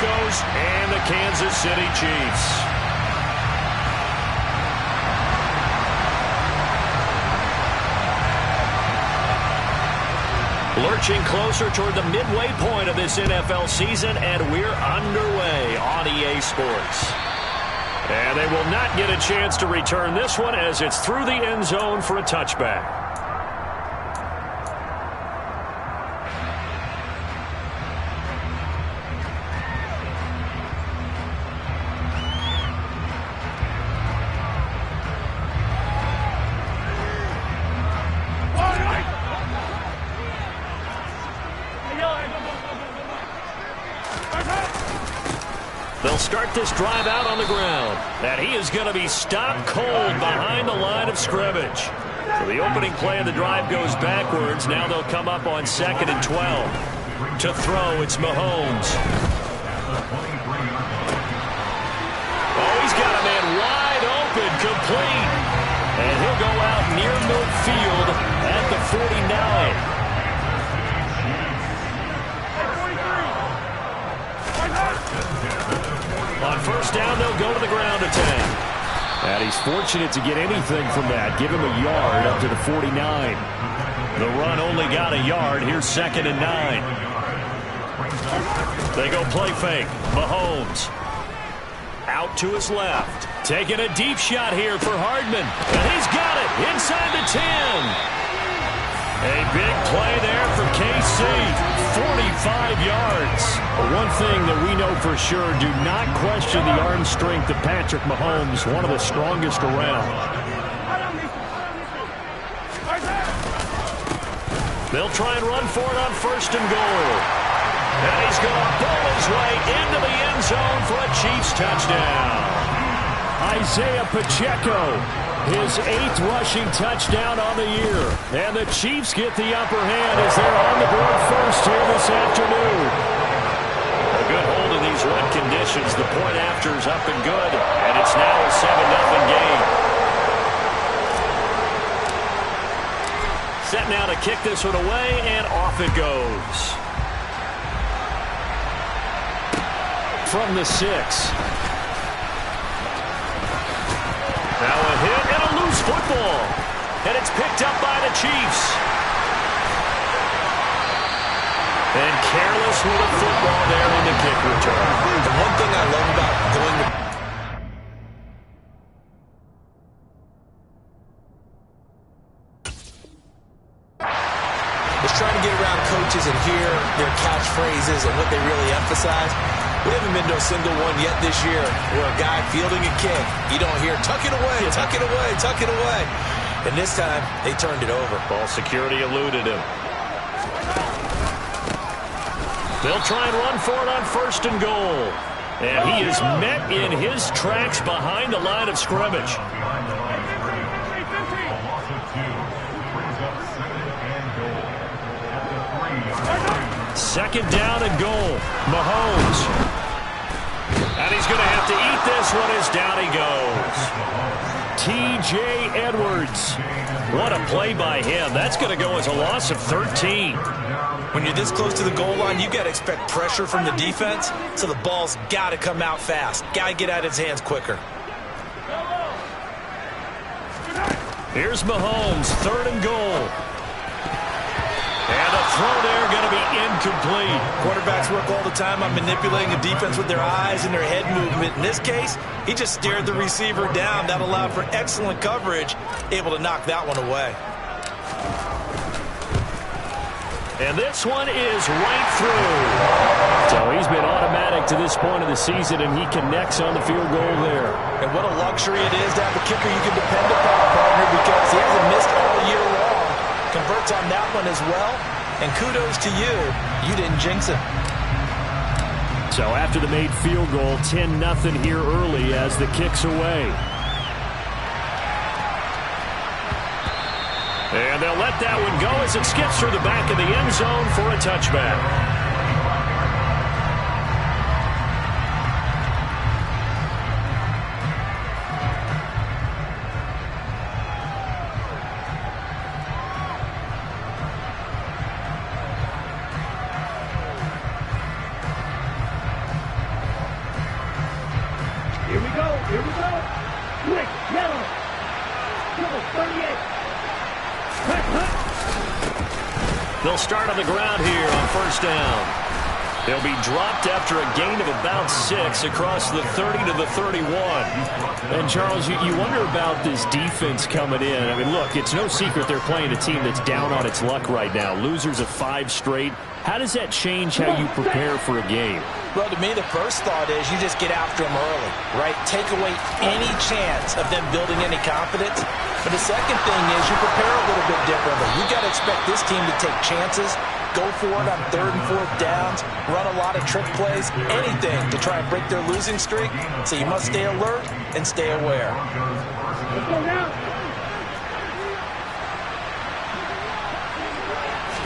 Broncos and the Kansas City Chiefs. Lurching closer toward the midway point of this NFL season, and we're underway on EA Sports. And they will not get a chance to return this one as it's through the end zone for a touchback. They'll start this drive out on the ground. And he is going to be stopped cold behind the line of scrimmage. So the opening play of the drive goes backwards. Now they'll come up on 2nd and 12. To throw, it's Mahomes. Oh, he's got a man wide open, complete. And he'll go out near midfield at the 49. On first down, they'll go to the ground attack. And he's fortunate to get anything from that. Give him a yard up to the 49. The run only got a yard. Here's 2nd and 9. They go play fake. Mahomes out to his left. Taking a deep shot here for Hardman. And he's got it inside the 10. A big play there for KC. 45 yards. One thing that we know for sure, do not question the arm strength of Patrick Mahomes, one of the strongest around. They'll try and run for it on 1st and goal. And he's going to bowl his way into the end zone for a Chiefs touchdown. Isaiah Pacheco, his 8th rushing touchdown on the year. And the Chiefs get the upper hand as they're on the board first here this afternoon. A good hold in these wet conditions. The point after is up and good. And it's now a 7-0 game. Set now to kick this one away, and off it goes. From the 6. Now a hit and a loose football. And it's picked up by the Chiefs. And careless with a football there in the kick return. The one thing I love about going to... is trying to get around coaches and hear their catchphrases and what they really emphasize. We haven't been to a single one yet this year where a guy fielding a kick, you don't hear, tuck it away, tuck it away, tuck it away. And this time, they turned it over. Ball security eluded him. They'll try and run for it on 1st and goal. And he is met in his tracks behind the line of scrimmage. 2nd down and goal. Mahomes. And he's going to have to eat this one as down he goes. T.J. Edwards. What a play by him. That's going to go as a loss of 13. When you're this close to the goal line, you've got to expect pressure from the defense, so the ball's got to come out fast. Got to get out of his hands quicker. Here's Mahomes, 3rd and goal. And a throw there going to be incomplete. Quarterbacks work all the time on manipulating the defense with their eyes and their head movement. In this case, he just stared the receiver down. That allowed for excellent coverage, able to knock that one away. And this one is right through. So he's been automatic to this point of the season, and he connects on the field goal there. And what a luxury it is to have a kicker you can depend upon, partner, because he hasn't missed all year long. Converts on that one as well. And kudos to you. You didn't jinx him. So after the made field goal, 10-0 here early as the kick's away. And they'll let that one go as it skips through the back of the end zone for a touchback. They'll start on the ground here on first down. They'll be dropped after a gain of about 6 across the 30 to the 31. And, Charles, you wonder about this defense coming in. I mean, look, it's no secret they're playing a team that's down on its luck right now. Losers of 5 straight. How does that change how you prepare for a game? Well, to me, the first thought is you just get after them early, right? Take away any chance of them building any confidence. But the second thing is you prepare a little bit differently. You got to expect this team to take chances, go for it on 3rd and 4th downs, run a lot of trick plays, anything to try and break their losing streak. So you must stay alert and stay aware. Let's go now.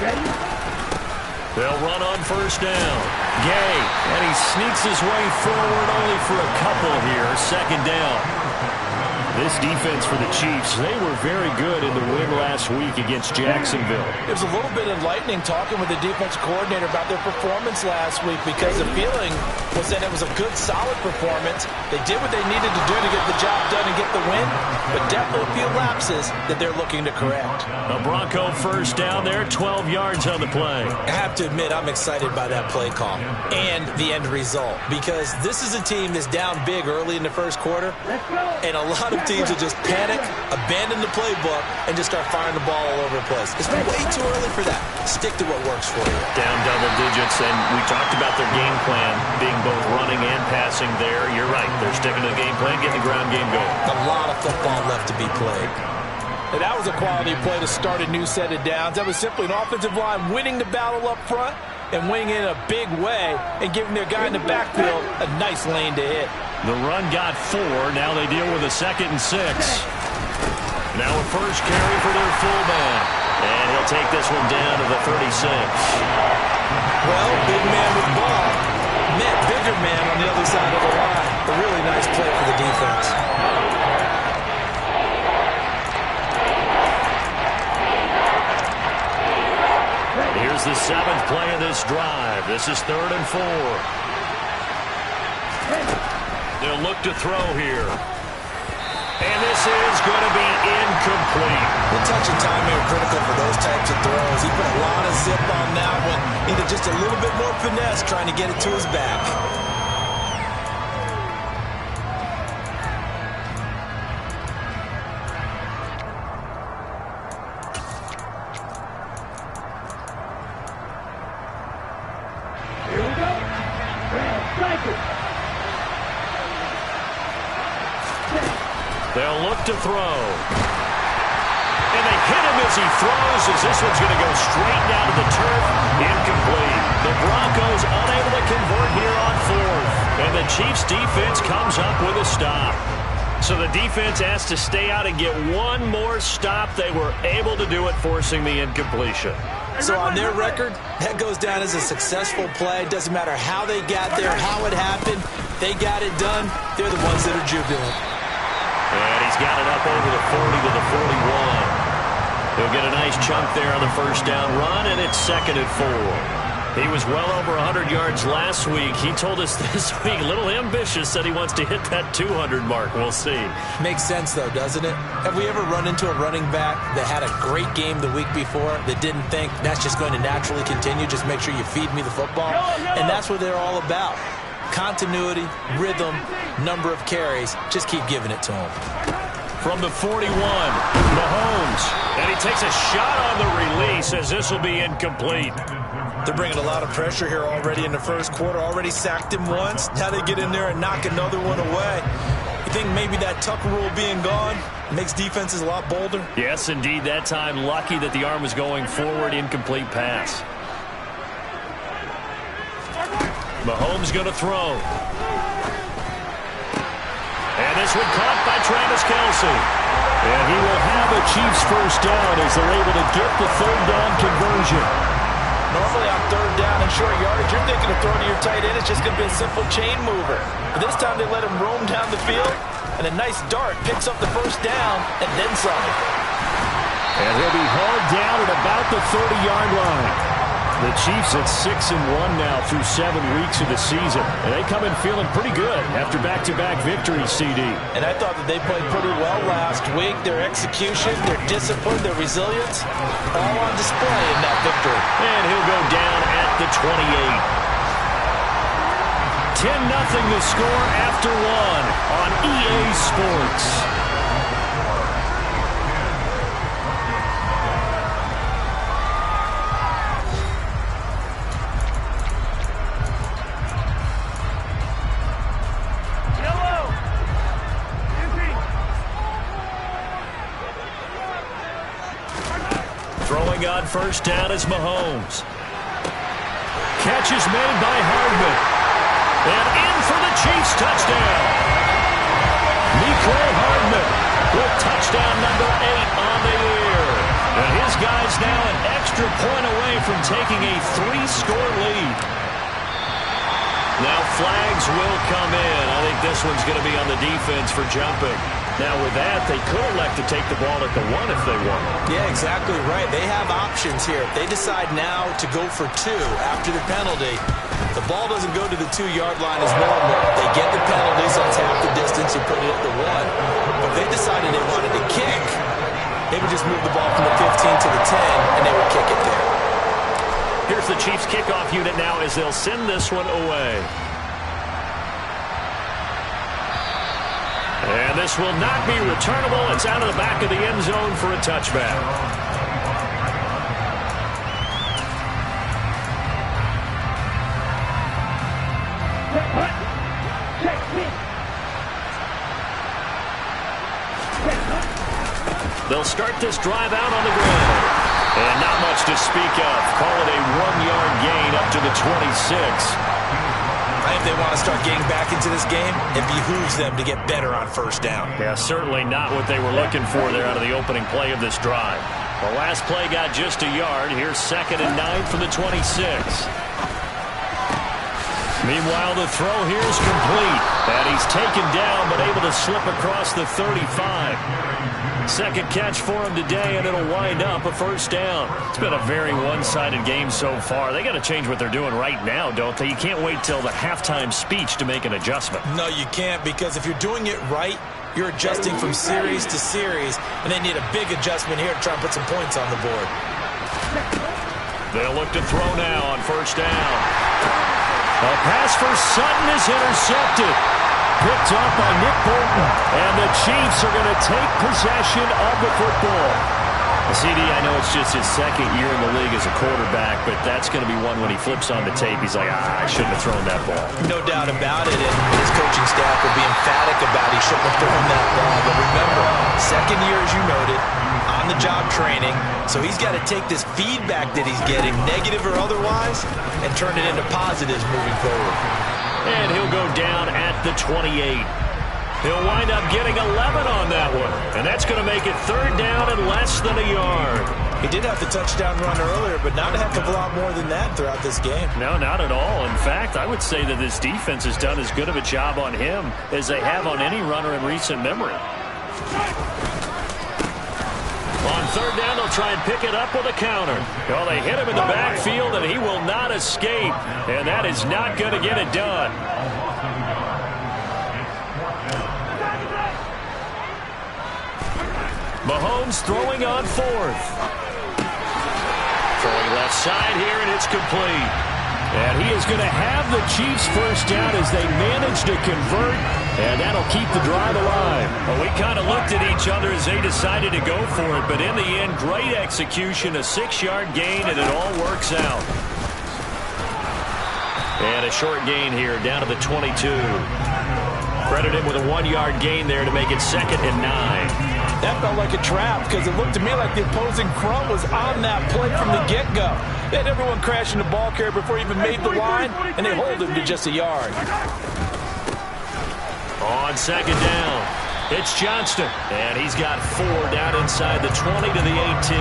Ready? They'll run on first down. Gay, and he sneaks his way forward only for a couple here. Second down. This defense for the Chiefs, they were very good in the win last week against Jacksonville. It was a little bit enlightening talking with the defensive coordinator about their performance last week because the feeling was that it was a good, solid performance. They did what they needed to do to get the job done and get the win, but definitely a few lapses that they're looking to correct. A Bronco first down there, 12 yards on the play. I have to admit, I'm excited by that play call and the end result because this is a team that's down big early in the first quarter, and a lot of teams will just panic, abandon the playbook, and just start firing the ball all over the place. It's been way too early for that. Stick to what works for you. Down double digits, and we talked about their game plan being both running and passing there. You're right. They're sticking to the game plan, getting the ground game going. A lot of football left to be played. And that was a quality play to start a new set of downs. That was simply an offensive line winning the battle up front and winning in a big way and giving their guy in the backfield a nice lane to hit. The run got 4. Now they deal with a 2nd and 6. Now a first carry for their fullback. And he'll take this one down to the 36. Well, big man with the ball met bigger man on the other side of the line. A really nice play for the defense. Here's the 7th play of this drive. This is 3rd and 4. They'll look to throw here. And this is going to be incomplete. The touch and timing are critical for those types of throws. He put a lot of zip on that one. Needed just a little bit more finesse trying to get it to his back. Here we go. Strike it. They'll look to throw. And they hit him as he throws, as this one's going to go straight down to the turf. Incomplete. The Broncos unable to convert here on 4th. And the Chiefs defense comes up with a stop. So the defense has to stay out and get one more stop. They were able to do it, forcing the incompletion. So on their record, that goes down as a successful play. Doesn't matter how they got there, how it happened. They got it done. They're the ones that are jubilant. And he's got it up over the 40 to the 41. He'll get a nice chunk there on the first down run, and it's 2nd and 4. He was well over 100 yards last week. He told us this week, a little ambitious, said he wants to hit that 200 mark. We'll see. Makes sense, though, doesn't it? Have we ever run into a running back that had a great game the week before that didn't think that's just going to naturally continue? Just make sure you feed me the football. And that's what they're all about. Continuity, rhythm, number of carries. Just keep giving it to him. From the 41, Mahomes. And he takes a shot on the release as this will be incomplete. They're bringing a lot of pressure here already in the first quarter. Already sacked him once. Now they get in there and knock another one away. You think maybe that Tucker rule being gone makes defenses a lot bolder? Yes, indeed. That time, lucky that the arm was going forward. Incomplete pass. Mahomes going to throw. And this one caught by Travis Kelce. And he will have a Chiefs first down as they're able to get the 3rd down conversion. Normally on 3rd down and short yardage, you're thinking of throwing to your tight end. It's just going to be a simple chain mover. But this time they let him roam down the field, and a nice dart picks up the first down and then some. And he'll be hauled down at about the 30-yard line. The Chiefs at 6-1 now through 7 weeks of the season. And they come in feeling pretty good after back-to-back victories, CD. And I thought that they played pretty well last week. Their execution, their discipline, their resilience, all on display in that victory. And he'll go down at the 28. 10-0 the score after 1 on EA Sports. Throwing on first down is Mahomes. Catch is made by Hardman. And in for the Chiefs touchdown. Mecole Hardman with touchdown number 8 on the year. And his guys now an extra point away from taking a 3-score lead. Now flags will come in. I think this one's going to be on the defense for jumping. Now with that, they could elect to take the ball at the 1 if they want. Yeah, exactly right. They have options here. If they decide now to go for 2 after the penalty, the ball doesn't go to the 2-yard line as normal. They get the penalty, so it's half the distance. You put it at the 1. But if they decided they wanted to kick, they would just move the ball from the 15 to the 10, and they would kick it there. Here's the Chiefs kickoff unit now as they'll send this one away. And this will not be returnable. It's out of the back of the end zone for a touchback. They'll start this drive out on the ground. And not much to speak of. Call it a 1-yard gain up to the 26. If they want to start getting back into this game, it behooves them to get better on first down. Yeah, certainly not what they were looking for there out of the opening play of this drive. The last play got just a yard. Here's 2nd and 9 from the 26. Meanwhile, the throw here is complete. And he's taken down, but able to slip across the 35. Second catch for him today, and it'll wind up a first down. It's been a very one-sided game so far. They got to change what they're doing right now, don't they? You can't wait till the halftime speech to make an adjustment. No, you can't, because if you're doing it right, you're adjusting from series to series, and they need a big adjustment here to try and put some points on the board. They'll look to throw now on first down. A pass for Sutton is intercepted. Picked up by Nick Bolton. And the Chiefs are going to take possession of the football. CD, I know it's just his 2nd year in the league as a quarterback, but that's going to be one when he flips on the tape. He's like, I shouldn't have thrown that ball. No doubt about it, and his coaching staff will be emphatic about he shouldn't have thrown that ball. But remember, 2nd year, as you noted, on-the-job training, so he's got to take this feedback that he's getting, negative or otherwise, and turn it into positives moving forward. And he'll go down at the 28. He'll wind up getting 11 on that one. And that's going to make it 3rd down and less than a yard. He did have the touchdown run earlier, but not a heck of a lot more than that throughout this game. No, not at all. In fact, I would say that this defense has done as good of a job on him as they have on any runner in recent memory. On 3rd down, they'll try and pick it up with a counter. Well, they hit him in the backfield, and he will not escape. And that is not going to get it done. Mahomes throwing on 4th. Throwing left side here, and it's complete. And he is going to have the Chiefs first down as they manage to convert, and that'll keep the drive alive. Well, we kind of looked at each other as they decided to go for it, but in the end, great execution, a 6-yard gain, and it all works out. And a short gain here down to the 22. Credit him with a 1-yard gain there to make it 2nd and 9. That felt like a trap because it looked to me like the opposing front was on that play from the get-go. They had everyone crashing the ball carrier before he even made the line, and they hold him to just a yard. On 2nd down, it's Johnston, and he's got 4 down inside the 20 to the 18.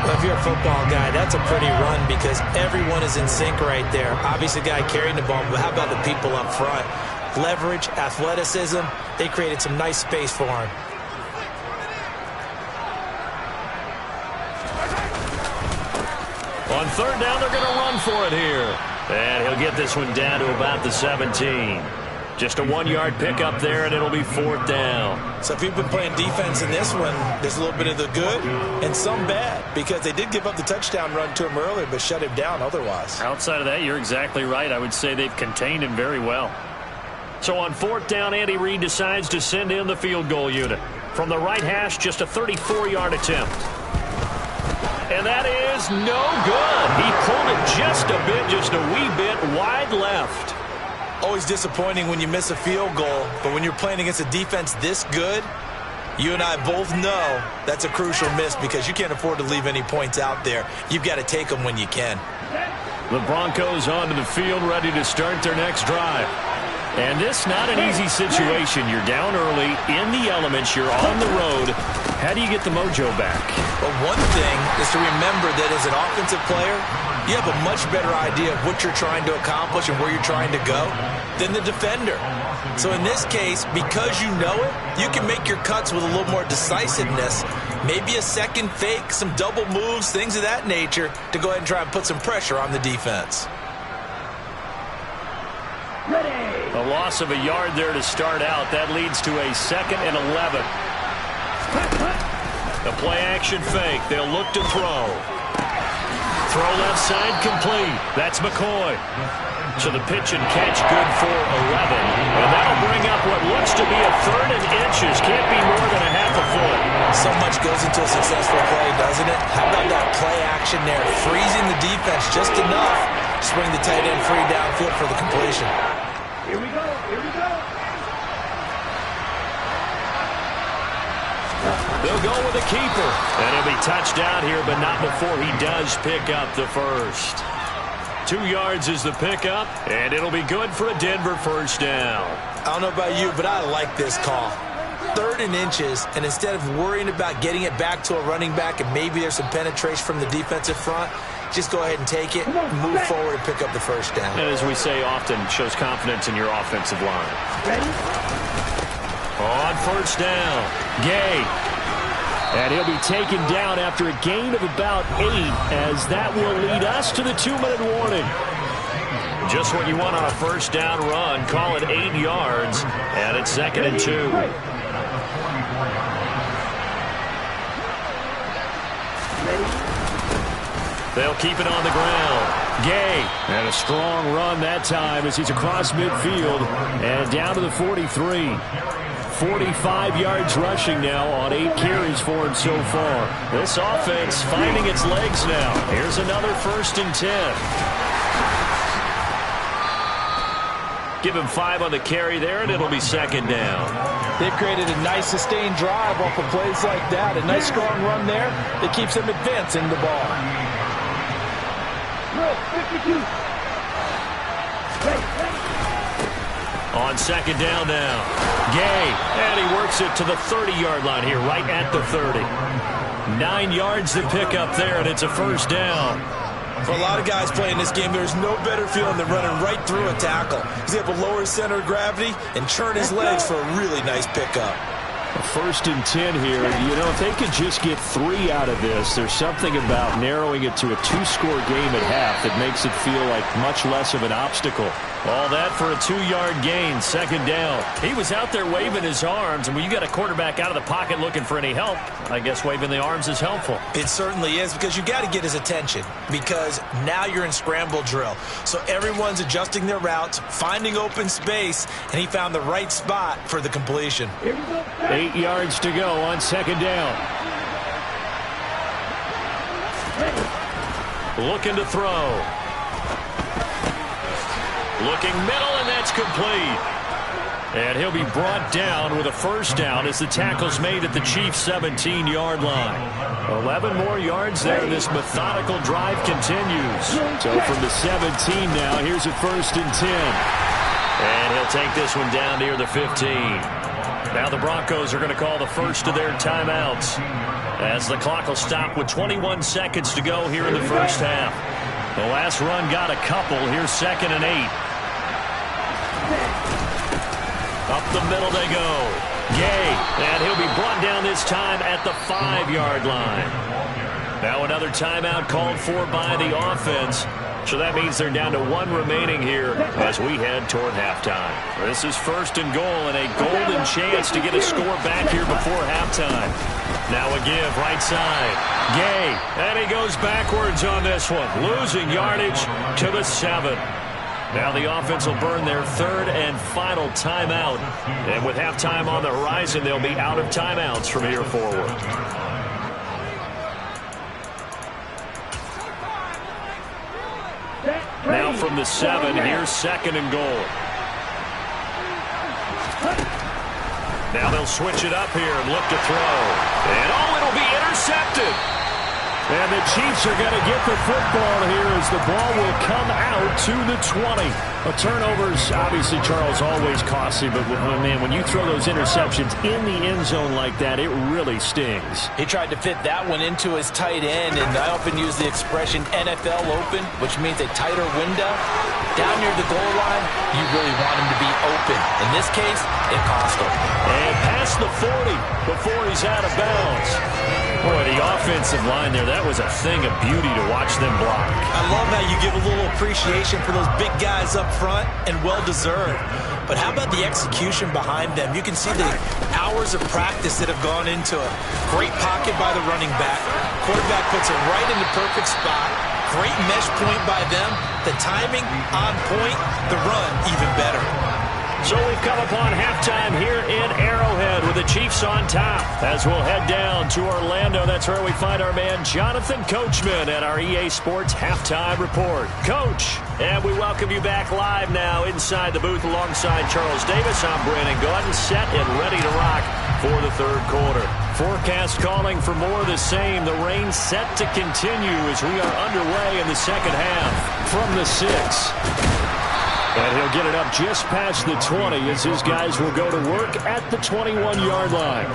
Well, if you're a football guy, that's a pretty run because everyone is in sync right there. Obviously, the guy carrying the ball, but how about the people up front? Leverage, athleticism, they created some nice space for him. On third down, they're going to run for it here. And he'll get this one down to about the 17. Just a 1-yard pickup there, and it'll be fourth down. So if you've been playing defense in this one, there's a little bit of the good and some bad, because they did give up the touchdown run to him earlier, but shut him down otherwise. Outside of that, you're exactly right. I would say they've contained him very well. So on fourth down, Andy Reid decides to send in the field goal unit. From the right hash, just a 34-yard attempt. And that is no good. He pulled it just a wee bit wide left. Always disappointing when you miss a field goal, but when you're playing against a defense this good, you and I both know that's a crucial miss because you can't afford to leave any points out there. You've got to take them when you can. The Broncos onto the field, ready to start their next drive. And this not an easy situation. You're down early, in the elements, you're on the road. How do you get the mojo back? Well, one thing is to remember that as an offensive player, you have a much better idea of what you're trying to accomplish and where you're trying to go than the defender. So in this case, because you know it, you can make your cuts with a little more decisiveness, maybe a second fake, some double moves, things of that nature, to go ahead and try and put some pressure on the defense. A loss of a yard there to start out. That leads to a 2nd and 11. The play action fake. They'll look to throw. Throw left side complete. That's McCoy. So the pitch and catch good for 11. And that'll bring up what looks to be a 3rd and inches. Can't be more than a half a foot. So much goes into a successful play, doesn't it? How about that play action there? Freezing the defense just enough to swing the tight end free downfield for the completion. Here we go. Here we go. They'll go with a keeper. And he'll be touched out here, but not before he does pick up the first. 2 yards is the pickup, and it'll be good for a Denver first down. I don't know about you, but I like this call. 3rd and inches, and instead of worrying about getting it back to a running back and maybe there's some penetration from the defensive front, just go ahead and take it, move forward, and pick up the first down. And as we say often, shows confidence in your offensive line. Ready? On first down, Gay. And he'll be taken down after a gain of about 8, as that will lead us to the 2-minute warning. Just what you want on a first down run. Call it 8 yards, and it's 2nd and 2. They'll keep it on the ground. Gay. And a strong run that time as he's across midfield and down to the 43. 45 yards rushing now on 8 carries for him so far. This offense finding its legs now. Here's another 1st and 10. Give him 5 on the carry there, and it'll be 2nd down. They've created a nice sustained drive off of plays like that. A nice strong run there that keeps them advancing the ball. Look, 52. On 2nd down now, Gay, and he works it to the 30-yard line here, right at the 30. 9 yards to pick up there, and it's a first down. For a lot of guys playing this game, there's no better feeling than running right through a tackle. He's able to lower his center of gravity and churn his legs for a really nice pickup. 1st and 10 here. You know, if they could just get 3 out of this, there's something about narrowing it to a 2-score game at half that makes it feel like much less of an obstacle. All that for a 2-yard gain, 2nd down. He was out there waving his arms, and when you got a quarterback out of the pocket looking for any help, I guess waving the arms is helpful. It certainly is, because you got to get his attention, because now you're in scramble drill. So everyone's adjusting their routes, finding open space, and he found the right spot for the completion. 8 yards to go on 2nd down. Looking to throw. Looking middle, and that's complete. And he'll be brought down with a first down as the tackle's made at the Chiefs' 17-yard line. 11 more yards there. This methodical drive continues. So from the 17 now, here's a 1st and 10. And he'll take this one down near the 15. Now the Broncos are going to call the first of their timeouts as the clock will stop with 21 seconds to go here in the first half. The last run got a couple. Here's 2nd and 8. Up the middle they go. Gay, and he'll be brought down this time at the 5-yard line. Now another timeout called for by the offense. So that means they're down to 1 remaining here as we head toward halftime. This is 1st and goal and a golden chance to get a score back here before halftime. Now a give right side. Gay. And he goes backwards on this one. Losing yardage to the 7. Now the offense will burn their 3rd and final timeout. And with halftime on the horizon, they'll be out of timeouts from here forward. Now from the 7, here's 2nd and goal. Now they'll switch it up here and look to throw. And it'll be intercepted. And the Chiefs are going to get the football here as the ball will come out to the 20. Turnovers, obviously, Charles, always costly. But, man, when you throw those interceptions in the end zone like that, it really stings. He tried to fit that one into his tight end, and I often use the expression NFL open, which means a tighter window. Down near the goal line, you really want him to be open. In this case, it cost him. And past the 40 before he's out of bounds. Boy, the offensive line there, that was a thing of beauty to watch them block. I love how you give a little appreciation for those big guys up front, and well-deserved. But how about the execution behind them? You can see the hours of practice that have gone into it. Great pocket by the running back. Quarterback puts it right in the perfect spot. Great mesh point by them. The timing on point. The run even better. So we've come upon halftime here in Arrowhead with the Chiefs on top. As we'll head down to Orlando, that's where we find our man Jonathan Coachman at our EA Sports Halftime Report. Coach, and we welcome you back live now inside the booth alongside Charles Davis. I'm Brandon Gaudin, set and ready to rock for the 3rd quarter. Forecast calling for more of the same. The rain set to continue as we are underway in the 2nd half. From the 6. And he'll get it up just past the 20 as his guys will go to work at the 21-yard line.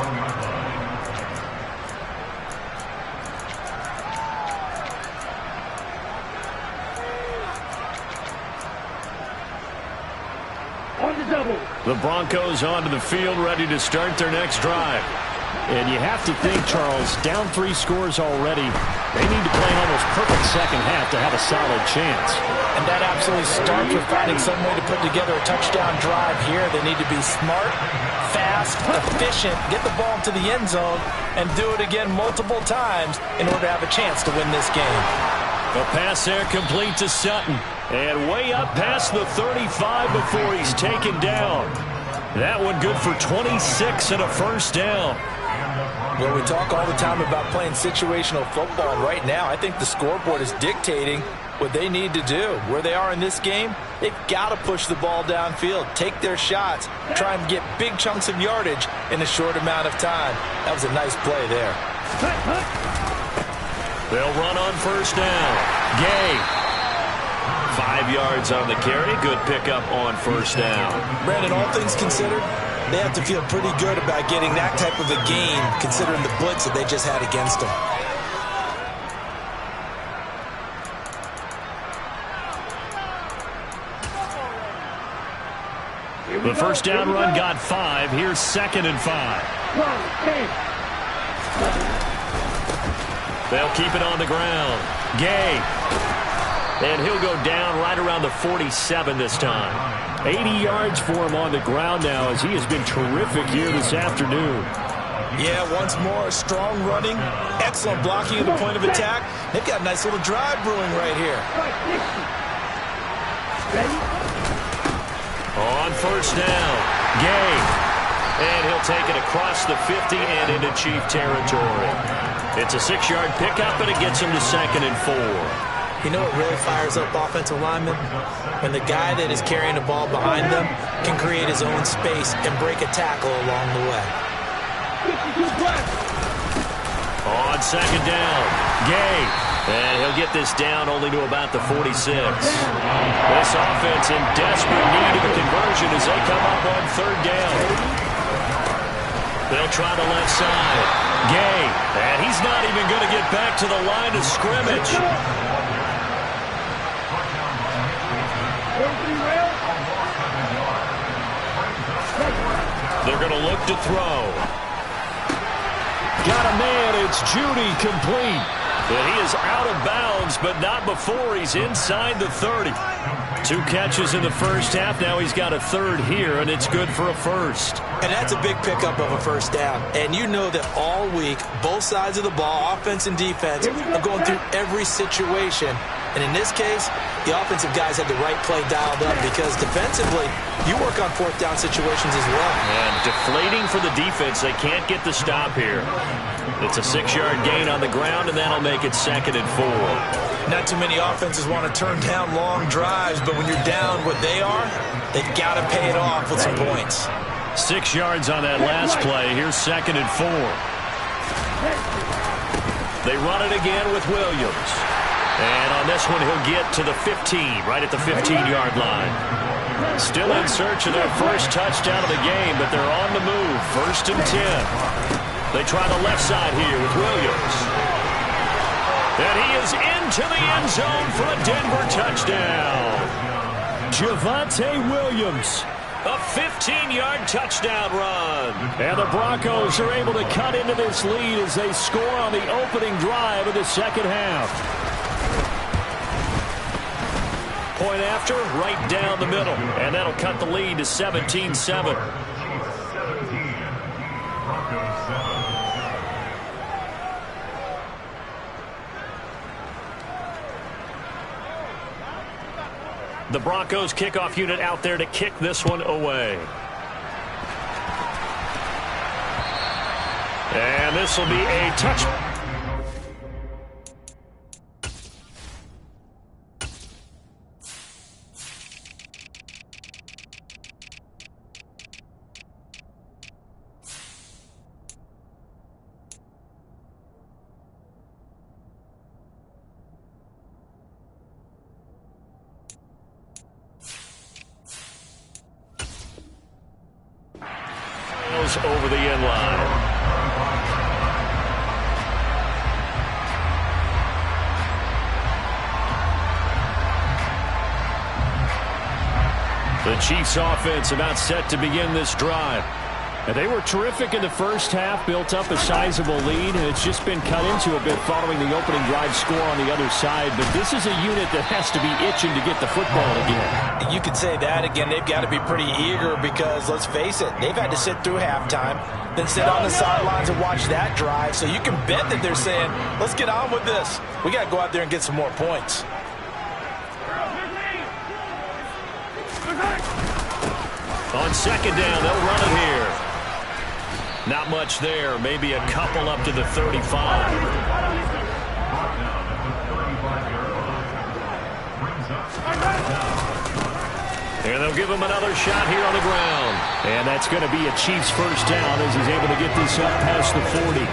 On the double. The Broncos onto the field, ready to start their next drive. And you have to think, Charles, down 3 scores already. They need to play an almost perfect 2nd half to have a solid chance. And that absolutely starts with finding some way to put together a touchdown drive here. They need to be smart, fast, efficient, get the ball to the end zone, and do it again multiple times in order to have a chance to win this game. A pass there complete to Sutton. And way up past the 35 before he's taken down. That one good for 26 and a 1st down. Well, we talk all the time about playing situational football. Right now, I think the scoreboard is dictating what they need to do. Where they are in this game, they've got to push the ball downfield, take their shots, try and get big chunks of yardage in a short amount of time. That was a nice play there. They'll run on 1st down. Gay. 5 yards on the carry. Good pickup on 1st down. Brandon, all things considered, they have to feel pretty good about getting that type of a gain, considering the blitz that they just had against them. The 1st down run got 5. Here's 2nd and 5. They'll keep it on the ground. Gay. And he'll go down right around the 47 this time. 80 yards for him on the ground now as he has been terrific here this afternoon. Yeah, once more, strong running, excellent blocking at the point of attack. They've got a nice little drive brewing right here. On 1st down, Gay. And he'll take it across the 50 and into Chief territory. It's a 6-yard pickup, and it gets him to 2nd and 4. You know what really fires up offensive linemen? When the guy that is carrying the ball behind them can create his own space and break a tackle along the way. On 2nd down, Gay. And he'll get this down only to about the 46. This offense in desperate need of a conversion as they come up on 3rd down. They'll try the left side. Gay. And he's not even going to get back to the line of scrimmage. They're going to look to throw. Got a man. It's Judy complete. And he is out of bounds, but not before he's inside the 30. 2 catches in the first half. Now he's got a third here, and it's good for a first. And that's a big pickup of a first down. And you know that all week, both sides of the ball, offense and defense, are going through every situation. And in this case, the offensive guys had the right play dialed up because defensively, you work on fourth down situations as well. And deflating for the defense. They can't get the stop here. It's a 6-yard gain on the ground, and that'll make it 2nd and 4. Not too many offenses want to turn down long drives, but when you're down what they are, they've got to pay it off with some points. 6 yards on that last play. Here's 2nd and 4. They run it again with Williams. And on this one, he'll get to the 15, right at the 15-yard line. Still in search of their first touchdown of the game, but they're on the move. 1st and 10. They try the left side here with Williams. And he is into the end zone for a Denver touchdown. Javonte Williams. A 15-yard touchdown run. And the Broncos are able to cut into this lead as they score on the opening drive of the second half. Point after, right down the middle. And that'll cut the lead to 17-7. The Broncos kickoff unit out there to kick this one away. And this will be a touch. Over the end line. The Chiefs offense about set to begin this drive. And they were terrific in the first half, built up a sizable lead, and it's just been cut into a bit following the opening drive score on the other side. But this is a unit that has to be itching to get the football again. You could say that again. They've got to be pretty eager because, let's face it, they've had to sit through halftime, then sit on the sidelines and watch that drive. So you can bet that they're saying, let's get on with this. We got to go out there and get some more points. On second down, they'll run it here. Not much there. Maybe a couple up to the 35. And they'll give him another shot here on the ground. And that's going to be a Chiefs first down as he's able to get this up past the 40.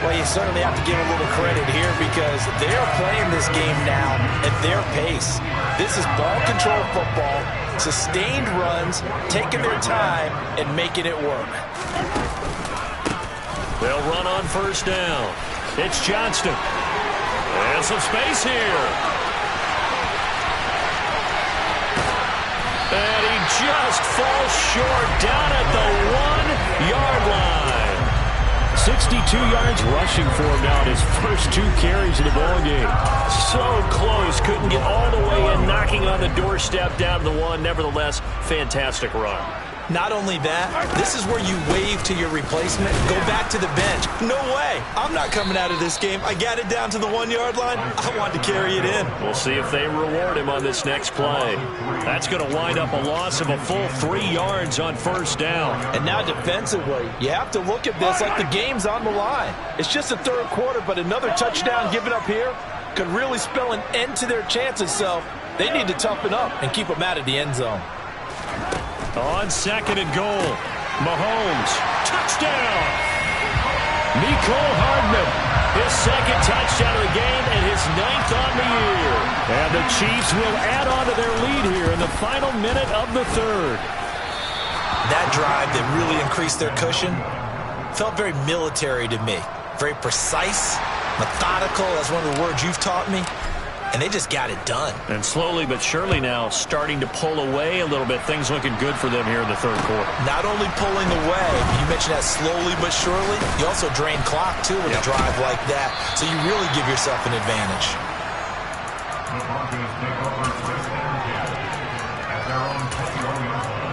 Well, you certainly have to give a little credit here because they're playing this game now at their pace. This is ball control football, sustained runs, taking their time, and making it work. They'll run on first down. It's Johnston. And some space here. And he just falls short down at the 1-yard line. 62 yards rushing for him now in his first 2 carries of the ball game. So close, couldn't get all the way in, knocking on the doorstep down to the 1. Nevertheless, fantastic run. Not only that, this is where you wave to your replacement, go back to the bench. No way. I'm not coming out of this game. I got it down to the 1-yard line. I want to carry it in. We'll see if they reward him on this next play. That's going to wind up a loss of a full 3 yards on first down. And now defensively, you have to look at this like the game's on the line. It's just the third quarter, but another touchdown given up here could really spell an end to their chances. So they need to toughen up and keep them out of the end zone. On second and goal, Mahomes, touchdown! Mecole Hardman, his second touchdown of the game and his 9th on the year. And the Chiefs will add on to their lead here in the final minute of the third. That drive that really increased their cushion felt very military to me. Very precise, methodical, that's one of the words you've taught me. and they just got it done. And slowly but surely now starting to pull away a little bit. Things looking good for them here in the third quarter. Not only pulling away, you mentioned that slowly but surely, you also drain clock, too, with a drive like that. So you really give yourself an advantage. The Broncos take over first and 10 at their own 21-yard line.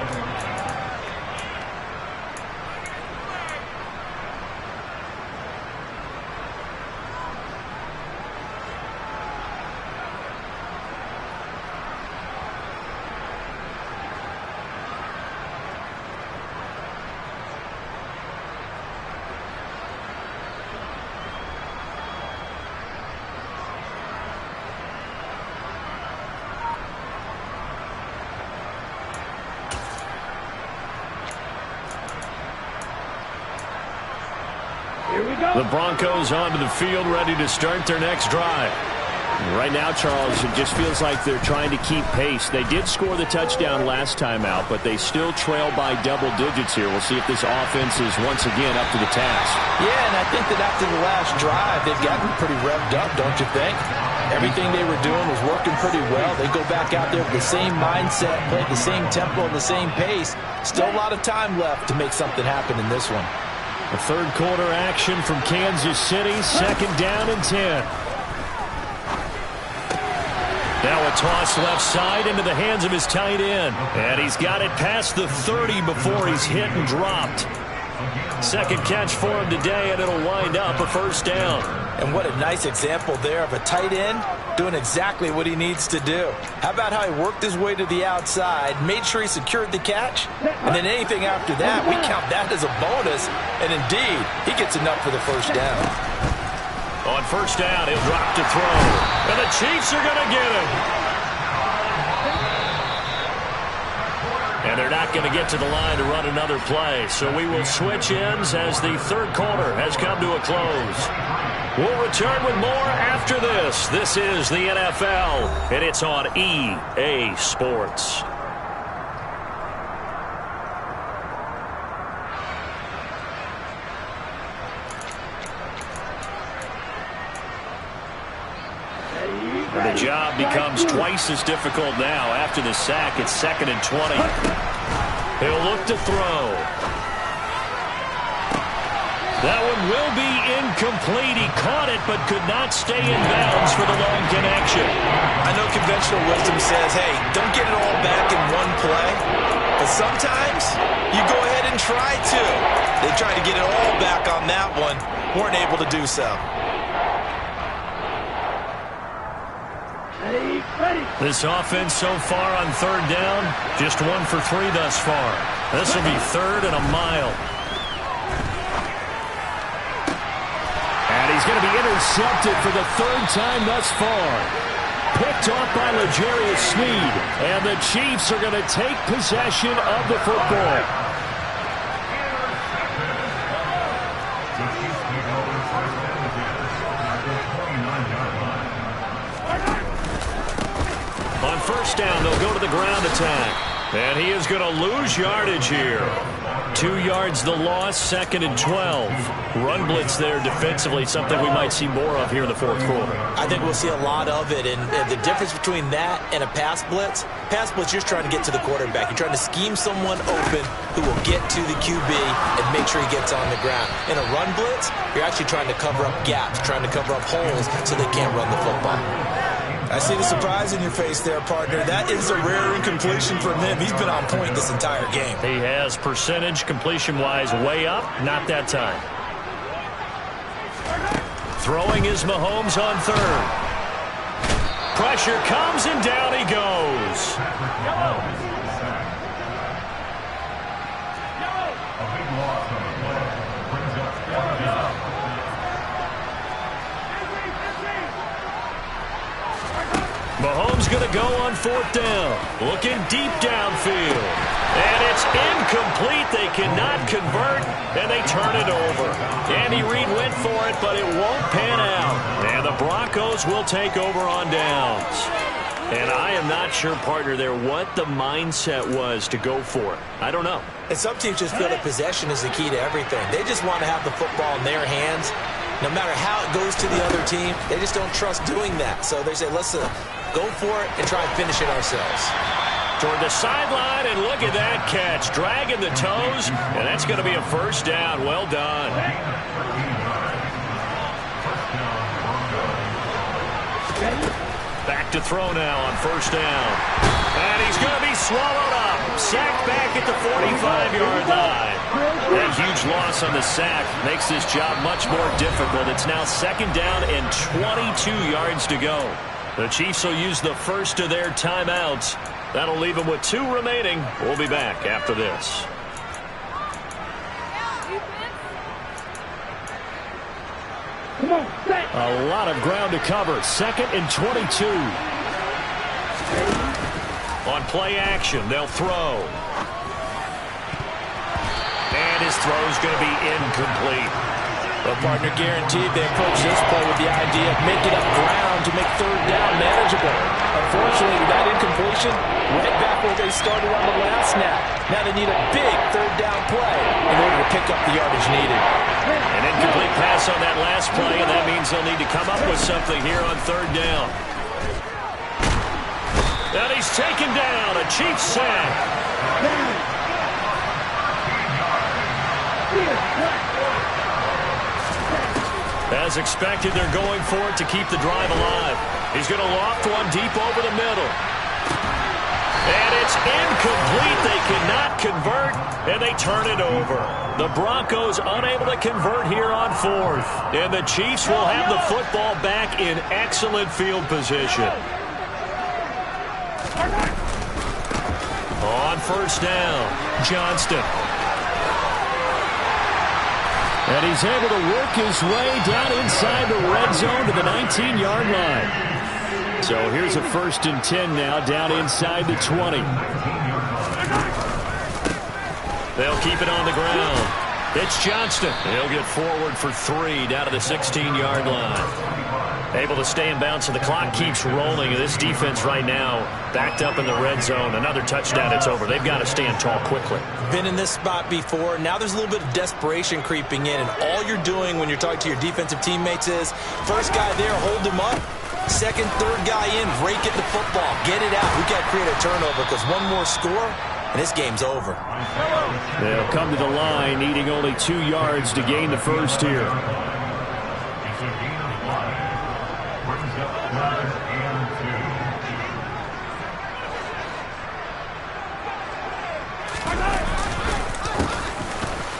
The Broncos onto the field, ready to start their next drive. Right now, Charles, it just feels like they're trying to keep pace. They did score the touchdown last time out, but they still trail by double digits here. We'll see if this offense is once again up to the task. Yeah, and I think that after the last drive, they've gotten pretty revved up, don't you think? Everything they were doing was working pretty well. They go back out there with the same mindset, play the same tempo and the same pace. Still a lot of time left to make something happen in this one. The third quarter action from Kansas City, 2nd down and 10. Now a toss left side into the hands of his tight end. And he's got it past the 30 before he's hit and dropped. Second catch for him today, and it'll wind up a first down. And what a nice example there of a tight end doing exactly what he needs to do. How about how he worked his way to the outside, made sure he secured the catch, and then anything after that, we count that as a bonus. And indeed, he gets enough for the first down. On first down, he'll drop to throw. And the Chiefs are going to get him. And they're not going to get to the line to run another play. So we will switch ends as the third quarter has come to a close. We'll return with more after this. This is the NFL, and it's on EA Sports. And the job becomes twice as difficult now. After the sack, it's 2nd and 20. He'll look to throw. That one will be incomplete. He caught it but could not stay in bounds for the long connection. I know conventional wisdom says, hey, don't get it all back in one play. But sometimes you go ahead and try to. They tried to get it all back on that one. Weren't able to do so. This offense so far on third down, just 1 for 3 thus far. This will be 3rd and a mile. And he's going to be intercepted for the 3rd time thus far. Picked off by L'Jarius Sneed. And the Chiefs are going to take possession of the football. The Chiefs take over first and 10 at their 29-yard line. On first down, they'll go to the ground attack. And he is going to lose yardage here. 2 yards the loss, 2nd and 12. Run blitz there defensively, something we might see more of here in the fourth quarter. I think we'll see a lot of it. And the difference between that and a pass blitz, you're trying to get to the quarterback. You're trying to scheme someone open who will get to the QB and make sure he gets on the ground. In a run blitz, you're actually trying to cover up gaps, trying to cover up holes so they can't run the football. I see the surprise in your face there, partner. That is a rare incompletion from him. He's been on point this entire game. He has percentage completion-wise way up. Not that time. Throwing is Mahomes on 3rd. Pressure comes and down he goes. A big loss on the play. Brings up 4th down. Mahomes going to go on 4th down. Looking deep downfield. And it's incomplete. They cannot convert, and they turn it over. Andy Reid went for it, but it won't pan out. And the Broncos will take over on downs. And I am not sure, partner, there what the mindset was to go for it. I don't know. And some teams just feel that possession is the key to everything. They just want to have the football in their hands No matter how it goes to the other team, they just don't trust doing that. So they say, let's go for it and try and finish it ourselves. Toward the sideline, and look at that catch. Dragging the toes, and that's going to be a first down. Well done. Back to throw now on first down. And he's going to be swallowed up. Sacked back at the 45-yard line. That huge loss on the sack makes this job much more difficult. It's now second down and 22 yards to go. The Chiefs will use the first of their timeouts. That'll leave them with 2 remaining. We'll be back after this. A lot of ground to cover. Second and 22. On play action, they'll throw. And his throw's going to be incomplete. Well, partner, guaranteed they approach this play with the idea of making up ground to make third down manageable. Unfortunately, with that incompletion, right back where they started on the last snap. Now they need a big third down play in order to pick up the yardage needed. An incomplete pass on that last play, and that means they'll need to come up with something here on third down. And he's taken down. A Chiefs sack. As expected, they're going for it to keep the drive alive. He's going to loft one deep over the middle. And it's incomplete. They cannot convert, and they turn it over. The Broncos unable to convert here on fourth. And the Chiefs will have the football back in excellent field position. On first down, Johnston. And he's able to work his way down inside the red zone to the 19-yard line. So here's a first and 10 now, down inside the 20. They'll keep it on the ground. It's Johnston. He'll get forward for 3 down to the 16-yard line. Able to stay in bounds, and the clock keeps rolling. And this defense right now backed up in the red zone. Another touchdown, it's over. They've got to stand tall quickly. Been in this spot before. Now there's a little bit of desperation creeping in, and all you're doing when you're talking to your defensive teammates is first guy there, hold him up. Second, third guy in, rake at the football. Get it out. We've got to create a turnover because one more score, and this game's over. They'll come to the line, needing only 2 yards to gain the first here.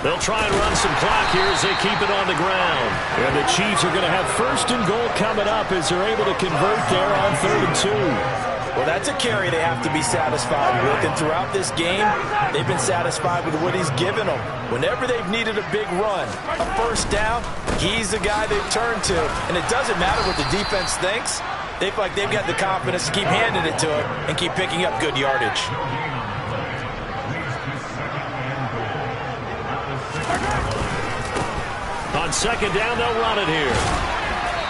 They'll try and run some clock here as they keep it on the ground. And the Chiefs are going to have first and goal coming up as they're able to convert there on 3rd and 2. Well, that's a carry they have to be satisfied with. And throughout this game, they've been satisfied with what he's given them. Whenever they've needed a big run, a first down, he's the guy they've turned to. And it doesn't matter what the defense thinks. They feel like they've got the confidence to keep handing it to him and keep picking up good yardage. On second down, they'll run it here.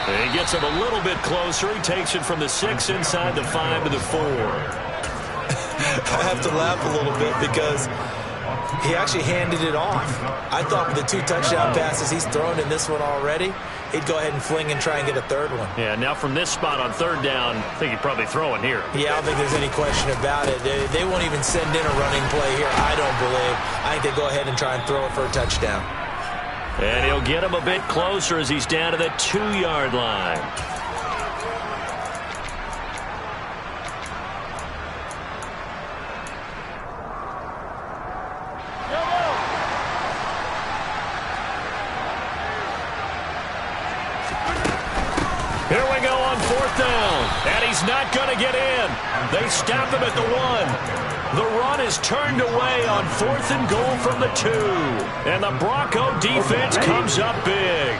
And he gets him a little bit closer. He takes it from the 6 inside the 5 to the 4. I have to laugh a little bit because he actually handed it off. I thought with the 2 touchdown passes he's thrown in this one already, he'd go ahead and fling and try and get a third one. Yeah, now from this spot on third down, I think he'd probably throw in here. Yeah, I don't think there's any question about it. They won't even send in a running play here, I don't believe. I think they go ahead and try and throw it for a touchdown. And he'll get him a bit closer as he's down to the 2-yard line. Here we go on 4th down. And he's not going to get in. They stop him at the 1. The run is turned away on 4th and goal from the 2. And the Bronco defense comes up big.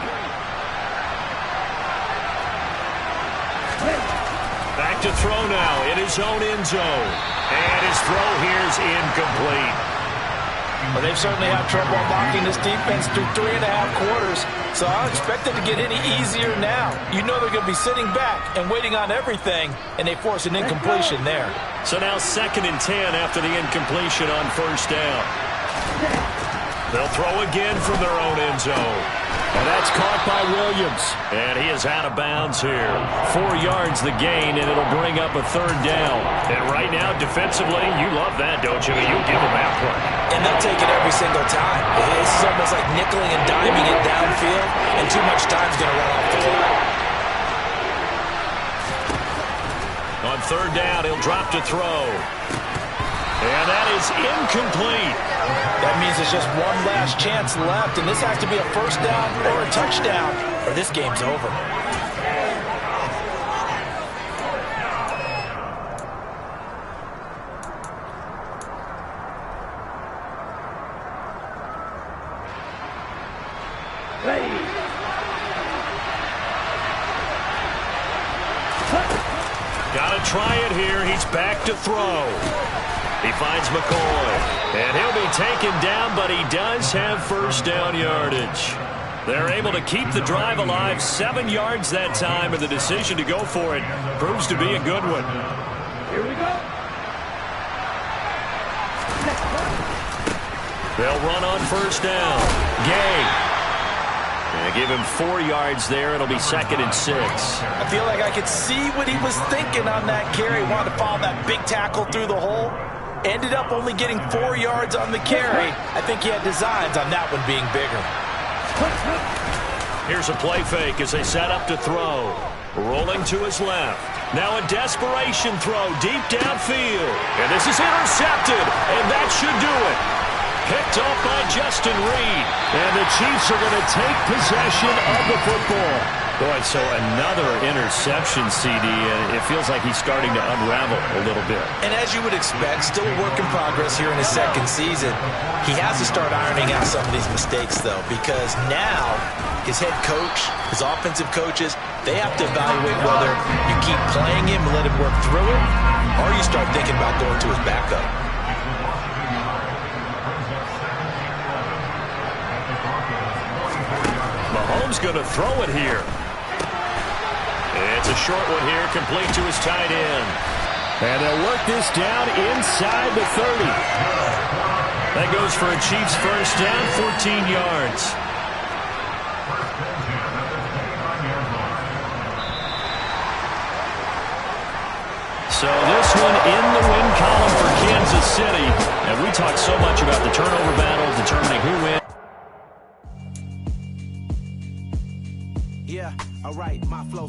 Back to throw now in his own end zone. And his throw here is incomplete. Well, they've certainly had trouble blocking this defense through 3.5 quarters, so I don't expect it to get any easier now. You know they're going to be sitting back and waiting on everything, and they force an incompletion there. So now 2nd and 10 after the incompletion on first down. They'll throw again from their own end zone. And that's caught by Williams. And he is out of bounds here. 4 yards the gain, and it'll bring up a 3rd down. And right now, defensively, you love that, don't you? You'll give them that play. And they'll take it every single time. This is almost like nickeling and diming it downfield, and too much time's going to run off the clock. On 3rd down, he'll drop to throw. And that is incomplete. That means there's just one last chance left, and this has to be a 1st down or a touchdown, or this game's over. Got to try it here. He's back to throw. He finds McCoy. And he'll be taken down, but he does have 1st down yardage. They're able to keep the drive alive. 7 yards that time, and the decision to go for it proves to be a good one. Here we go. They'll run on 1st down. Gay. And give him 4 yards there. It'll be 2nd and 6. I feel like I could see what he was thinking on that carry. Wanted to follow that big tackle through the hole. Ended up only getting 4 yards on the carry. I think he had designs on that one being bigger. Here's a play fake as they set up to throw. Rolling to his left. Now a desperation throw deep downfield. And this is intercepted. And that should do it. Picked off by Justin Reed. And the Chiefs are going to take possession of the football. Boy, so another interception, CD, and it feels like he's starting to unravel a little bit. And as you would expect, still a work in progress here in his 2nd season. He has to start ironing out some of these mistakes, though, because now his head coach, his offensive coaches, they have to evaluate whether you keep playing him and let him work through it, or you start thinking about going to his backup. Mahomes going to throw it here. It's a short one here, complete to his tight end. And they'll work this down inside the 30. That goes for a Chiefs 1st down, 14 yards. So this one in the win column for Kansas City. And we talked so much about the turnover battle, determining who wins. Yeah, all right, my flow.